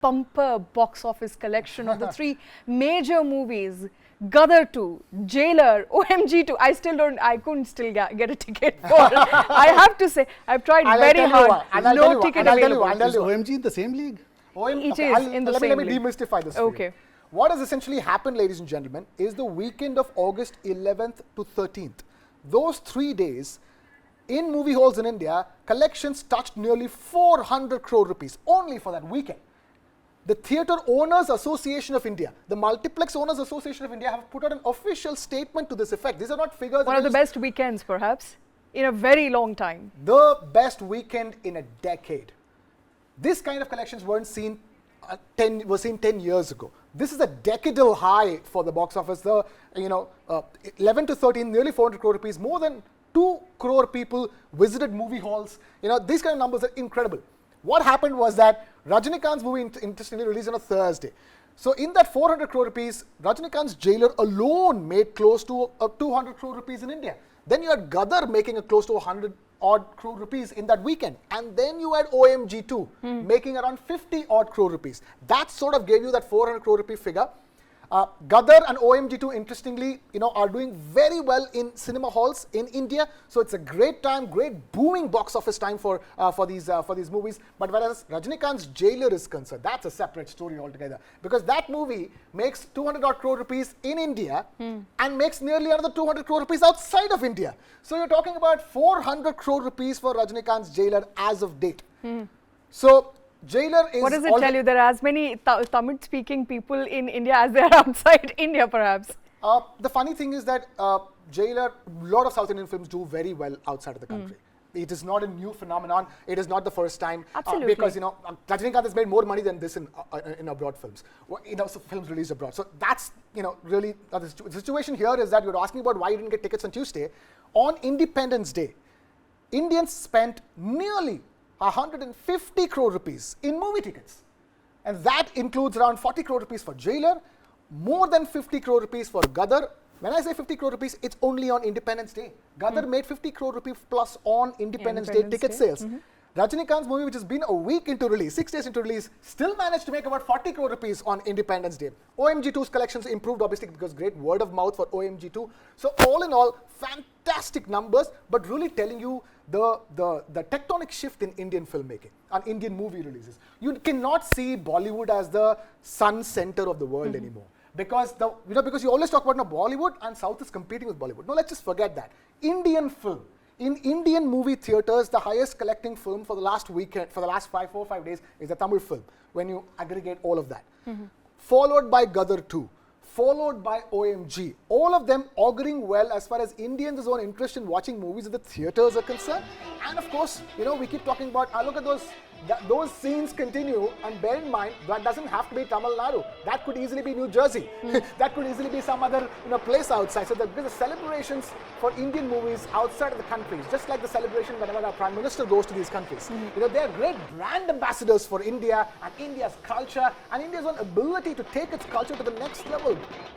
bumper box office collection of the three major movies, GADAR-2, Jailer, OMG-2. I couldn't still get a ticket for. I have to say, I've tried very hard. No ticket available. Is OMG in the same league? It is in the same league. Let me demystify this for you. What has essentially happened, ladies and gentlemen, is the weekend of August 11th to 13th. Those 3 days, in movie halls in India, collections touched nearly 400 crore rupees only for that weekend. The Theatre Owners Association of India, the Multiplex Owners Association of India have put out an official statement to this effect. These are not figures. One of the best weekends, perhaps, in a very long time. The best weekend in a decade. This kind of collections weren't seen 10 years ago. This is a decadal high for the box office. 11 to 13, nearly 400 crore rupees, more than 2 crore people visited movie halls. These kind of numbers are incredible. What happened was that Rajinikanth's movie interestingly released on a Thursday. So in that 400 crore rupees, Rajinikanth's Jailer alone made close to 200 crore rupees in India. Then you had Gadar making a close to 100 odd crore rupees in that weekend. And then you had OMG-2 making around 50 odd crore rupees. That sort of gave you that 400 crore rupee figure. Gadar and OMG-2, interestingly, are doing very well in cinema halls in India. So it's a great time, great booming box office time for these movies. But whereas Rajinikanth's Jailer is concerned, that's a separate story altogether. Because that movie makes 200 odd crore rupees in India and makes nearly another 200 crore rupees outside of India. So you're talking about 400 crore rupees for Rajinikanth's Jailer as of date. So Jailer is. What does it tell you? There are as many Tamil-speaking people in India as there are outside India, perhaps. The funny thing is that Jailer, a lot of South Indian films do very well outside of the country. It is not a new phenomenon. It is not the first time. Absolutely. Because Rajinikanth has made more money than this in abroad films. So films released abroad. So that's really the situation here is that you're asking about why you didn't get tickets on Tuesday. On Independence Day, Indians spent nearly 150 crore rupees in movie tickets. And that includes around 40 crore rupees for Jailer, more than 50 crore rupees for Gadar. When I say 50 crore rupees, it's only on Independence Day. Gadar made 50 crore rupees plus on Independence Day ticket sales. Rajinikanth's movie, which has been a week into release, 6 days into release, still managed to make about 40 crore rupees on Independence Day. OMG-2's collections improved obviously because great word of mouth for OMG-2. So all in all, fantastic numbers, but really telling you the tectonic shift in Indian filmmaking and Indian movie releases. You cannot see Bollywood as the sun center of the world anymore. Because because you always talk about Bollywood and South is competing with Bollywood. No, let's just forget that. Indian film. In Indian movie theaters, the highest collecting film for the last weekend, for the last 4 or 5 days, is a Tamil film, when you aggregate all of that. Followed by GADAR-2, followed by OMG. All of them auguring well as far as Indians' own interest in watching movies at the theaters are concerned. And of course, we keep talking about, look at those scenes continue, and bear in mind, that doesn't have to be Tamil Nadu. That could easily be New Jersey. That could easily be some other place outside. So there's the celebrations for Indian movies outside of the countries, just like the celebration whenever our Prime Minister goes to these countries. They are great brand ambassadors for India and India's culture and India's own ability to take its culture to the next level.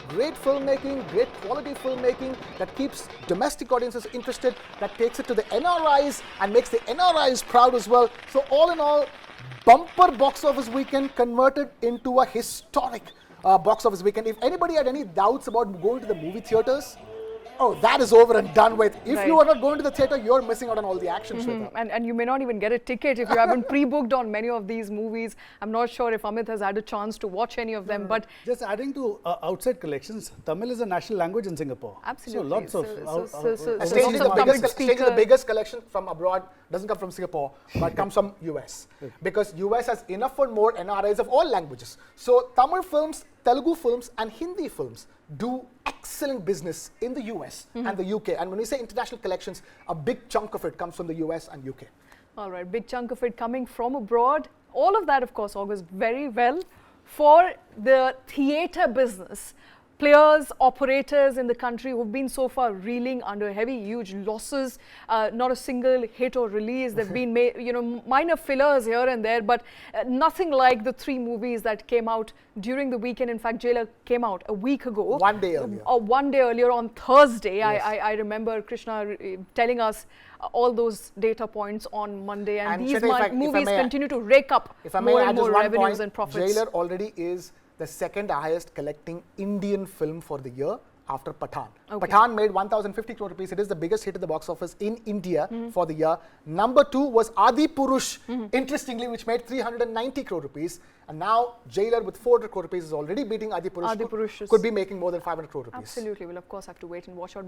Great filmmaking, great quality filmmaking that keeps domestic audiences interested, that takes it to the NRIs and makes the NRIs proud as well. So all in all, bumper box office weekend converted into a historic box office weekend. If anybody had any doubts about going to the movie theaters, that is over and done with. If you are not going to the theater, you're missing out on all the action. And you may not even get a ticket if you haven't pre-booked on many of these movies. I'm not sure if Amit has had a chance to watch any of them. But just adding to outside collections, Tamil is a national language in Singapore. Absolutely. So lots of the biggest collection from abroad doesn't come from Singapore, but comes from US. Because US has enough and more NRIs of all languages. So Tamil films, Telugu films and Hindi films do excellent business in the US and the UK. And when we say international collections, a big chunk of it comes from the US and UK. All right, big chunk of it coming from abroad. All of that, of course, augurs very well for the theatre business. players, operators in the country who've been so far reeling under heavy, huge losses. Not a single hit or release. There've been, minor fillers here and there, but nothing like the 3 movies that came out during the weekend. In fact, Jailer came out a week ago. 1 day earlier. Or 1 day earlier on Thursday. Yes. I remember Krishna telling us all those data points on Monday, and these Shweta, movies continue to rake up more and more revenues and profits. Jailer already is the second highest collecting Indian film for the year after Pathaan. Okay. Pathaan made 1,050 crore rupees. It is the biggest hit at the box office in India for the year. Number 2 was Adi Purush, interestingly, which made 390 crore rupees. And now Jailer with 400 crore rupees is already beating Adi Purush. Could be making more than 500 crore rupees. Absolutely. We'll of course have to wait and watch out.